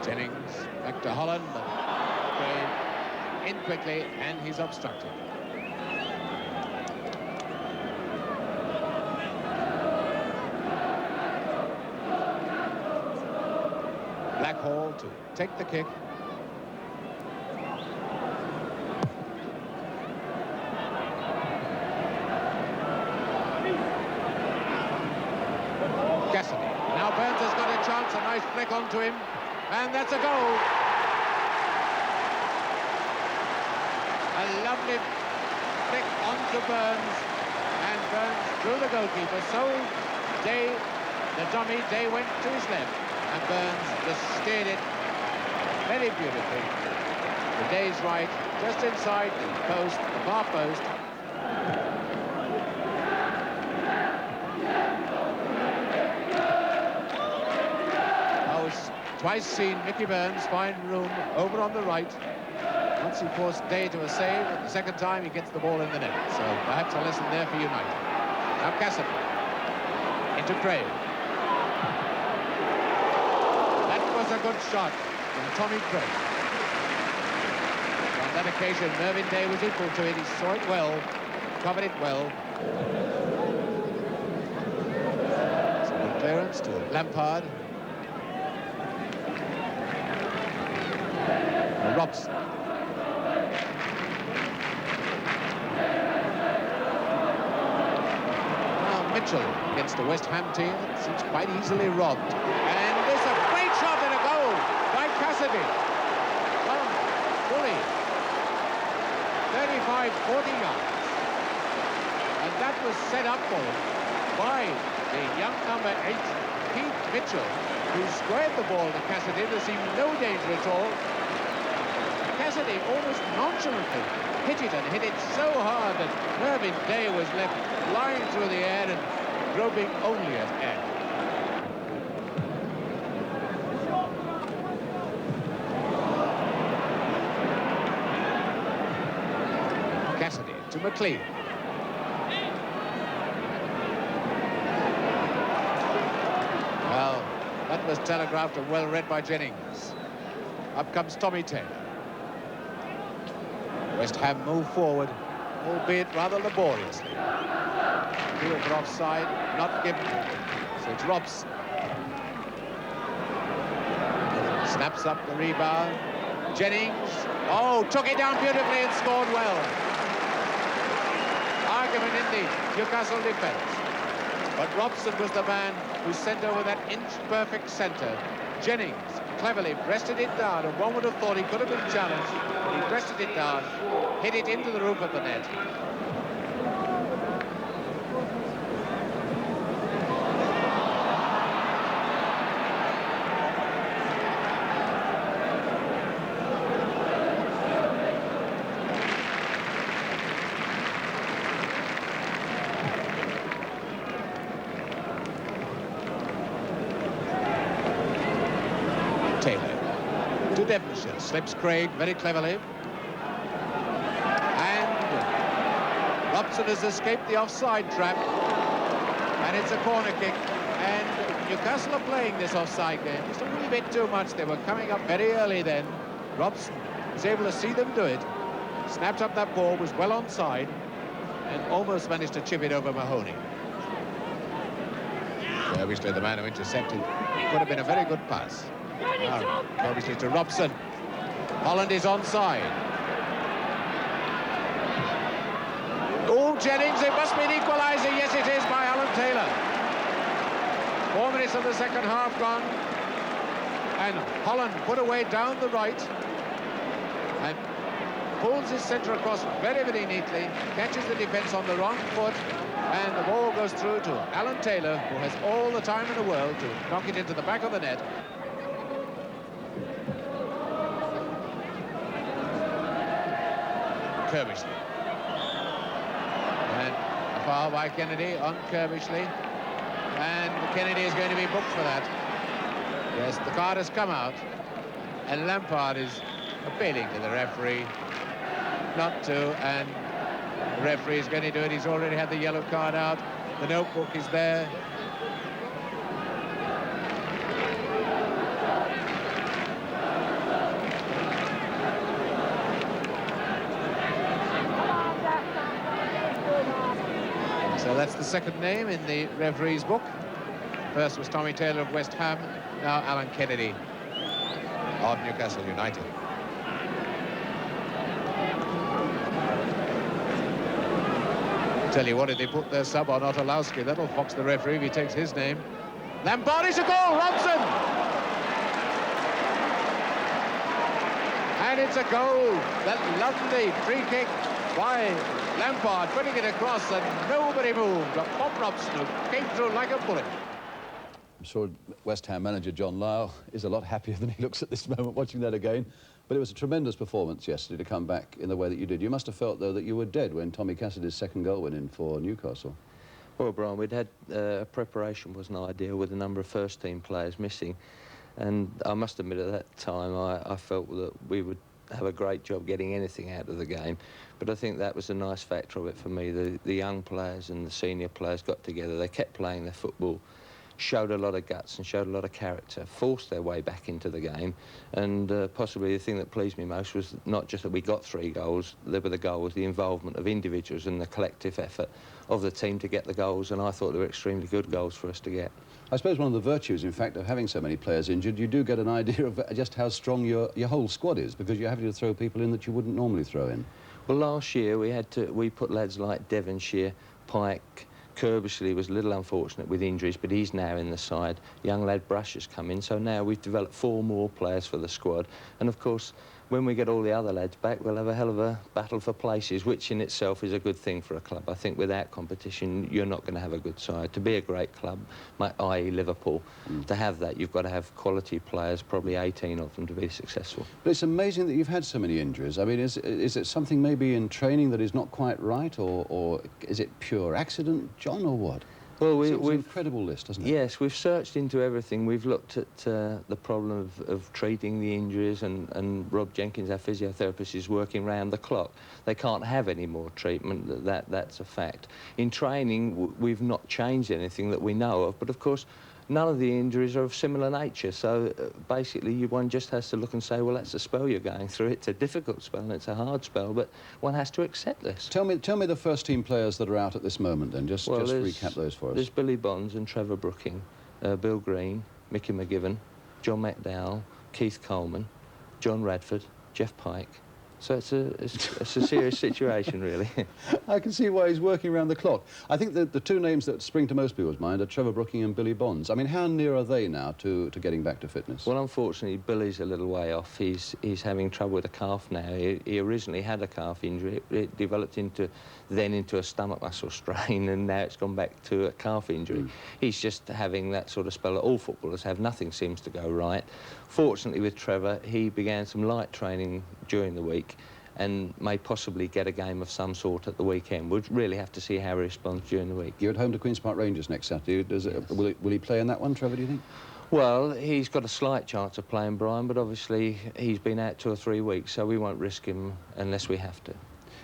Jennings back to Holland, but Gray in quickly, and he's obstructed. Blackhall to take the kick. Cassidy. Now Burns has got a chance, a nice flick onto him, and that's a goal. A lovely flick onto Burns, and Burns through the goalkeeper. So the dummy, Day went to his left, and Burns just steered it very beautifully. The Day's right, just inside the post, the far post. Twice seen Mickey Burns find room over on the right. Once he forced Day to a save, and the second time he gets the ball in the net. So perhaps a lesson there for United. Now Cassidy into Craig. That was a good shot from Tommy Craig. On that occasion, Mervyn Day was equal to it. He saw it well, covered it well. Some good clearance to Lampard. Robson. Now Mitchell against the West Ham team. It seems quite easily robbed. And there's a great shot and a goal by Cassidy. From fully 35-40 yards. And that was set up for him by the young number 8, Pete Mitchell, who squared the ball to Cassidy. There seemed no danger at all. Cassidy almost nonchalantly hit it, and hit it so hard that Mervyn Day was left flying through the air and groping only at air. Cassidy to McLean. Well, that was telegraphed and well read by Jennings. Up comes Tommy Taylor. West Ham move forward, albeit rather laboriously. Field for offside, not given. So it's Robson. Snaps up the rebound. Jennings, took it down beautifully and scored well. Argument in the Newcastle defence. But Robson was the man who sent over that inch-perfect centre. Jennings cleverly breasted it down, and one would have thought he could have been challenged, but he breasted it down, hit it into the roof of the net. Taylor to Devonshire, slips Craig very cleverly, and Robson has escaped the offside trap, and it's a corner kick, and Newcastle are playing this offside game just a wee bit too much. They were coming up very early then. Robson was able to see them do it, snapped up that ball, was well onside, and almost managed to chip it over Mahoney. Obviously the man who intercepted, could have been a very good pass. Now, obviously to Robson. Holland is onside. Jennings, it must be an equaliser. Yes, it is, by Alan Taylor. 4 minutes of the second half gone. And Holland put away down the right. And pulls his centre across very, very neatly. Catches the defence on the wrong foot. And the ball goes through to Alan Taylor, who has all the time in the world to knock it into the back of the net. Kirbishley. And a foul by Kennedy on Kirbishley. And Kennedy is going to be booked for that. Yes, the card has come out. And Lampard is appealing to the referee not to. And the referee is going to do it. He's already had the yellow card out. The notebook is there. that's the second name in the referee's book. First was Tommy Taylor of West Ham, now Alan Kennedy of Newcastle United. Tell you what, if they put their sub on Otolowski, that'll fox the referee if he takes his name. Lampardi's a goal, Robson! And it's a goal. That lovely free kick by Lampard, putting it across, and nobody moved. Bob Robson, who came through like a bullet. I'm sure West Ham manager John Lyall is a lot happier than he looks at this moment watching that again. But it was a tremendous performance yesterday to come back in the way that you did. You must have felt, though, that you were dead when Tommy Cassidy's second goal went in for Newcastle. Well, Brian, we'd had preparation wasn't ideal with a number of first-team players missing. And I must admit at that time I felt that we would have a great job getting anything out of the game. But I think that was a nice factor of it for me. The young players and the senior players got together. They kept playing their football, showed a lot of guts and showed a lot of character, forced their way back into the game. And possibly the thing that pleased me most was not just that we got 3 goals, there were the goals, the involvement of individuals and the collective effort of the team to get the goals, and I thought they were extremely good goals for us to get. I suppose one of the virtues, in fact, of having so many players injured, you do get an idea of just how strong your whole squad is, because you're having to throw people in that you wouldn't normally throw in. Well, last year we put lads like Devonshire, Pike, Kerbishley was a little unfortunate with injuries, but he's now in the side. Young lad Brush has come in, so now we've developed 4 more players for the squad. And of course, when we get all the other lads back, we'll have a hell of a battle for places, which in itself is a good thing for a club. I think without competition, you're not going to have a good side. To be a great club, i.e. Liverpool, to have that, you've got to have quality players, probably 18 of them, to be successful. But it's amazing that you've had so many injuries. I mean, is it something maybe in training that is not quite right, or is it pure accident, John, or what? Well, we've an incredible list, doesn't it? Yes, we've searched into everything. We've looked at the problem of treating the injuries, and Rob Jenkins, our physiotherapist, is working round the clock. They can't have any more treatment. That's a fact. In training, we've not changed anything that we know of, but of course, none of the injuries are of similar nature. So basically, one just has to look and say, well, that's a spell you're going through. It's a difficult spell and it's a hard spell, but one has to accept this. Tell me the first team players that are out at this moment, then. Just recap those for us. There's Billy Bonds and Trevor Brooking, Bill Green, Mickey McGivern, John McDowell, Keith Coleman, John Radford, Jeff Pike. So it's a serious situation, really. I can see why he's working around the clock. I think that the 2 names that spring to most people's mind are Trevor Brooking and Billy Bonds. I mean, how near are they now to getting back to fitness? Well, unfortunately, Billy's a little way off. He's having trouble with a calf now. He originally had a calf injury. It developed into a stomach muscle strain, and now it's gone back to a calf injury. He's just having that sort of spell that all footballers have. Nothing seems to go right. Fortunately, with Trevor, he began some light training during the week and may possibly get a game of some sort at the weekend. We'll really have to see how he responds during the week. You're at home to Queen's Park Rangers next Saturday. Yes. Will he play in that one, Trevor, do you think? Well, he's got a slight chance of playing, Brian, but obviously he's been out 2 or 3 weeks, so we won't risk him unless we have to.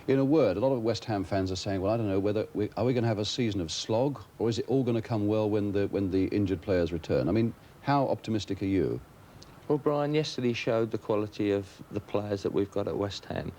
In a word, a lot of West Ham fans are saying, well, I don't know, are we going to have a season of slog, or is it all going to come well when the injured players return? I mean, how optimistic are you? Well, Brian, yesterday showed the quality of the players that we've got at West Ham.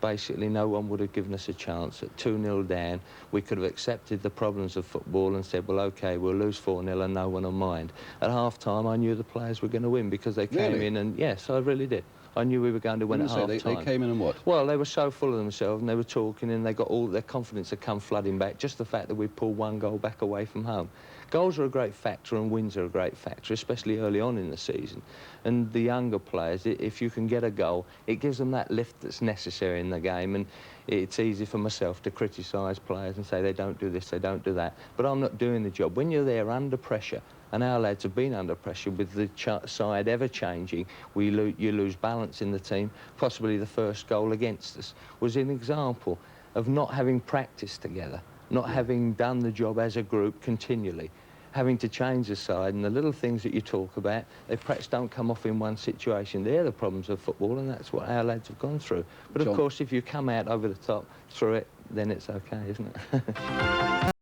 Basically, no one would have given us a chance. At 2-0 down, we could have accepted the problems of football and said, well, OK, we'll lose 4-0 and no one will mind. At half-time, I knew the players were going to win because they came in and, yes, I really did. I knew we were going to win at half-time. They came in and what? Well, they were so full of themselves and they were talking and they got all their confidence had come flooding back. Just the fact that we pulled 1 goal back away from home. Goals are a great factor and wins are a great factor, especially early on in the season. And the younger players, if you can get a goal, it gives them that lift that's necessary in the game. And it's easy for myself to criticise players and say they don't do this, they don't do that. But I'm not doing the job. When you're there under pressure, and our lads have been under pressure with the side ever changing, you lose balance in the team. Possibly the first goal against us was an example of not having practiced together, not having done the job as a group continually, having to change the side, and the little things that you talk about, they perhaps don't come off in one situation. They're the problems of football, and that's what our lads have gone through. But of course, if you come out over the top through it, then it's okay, isn't it?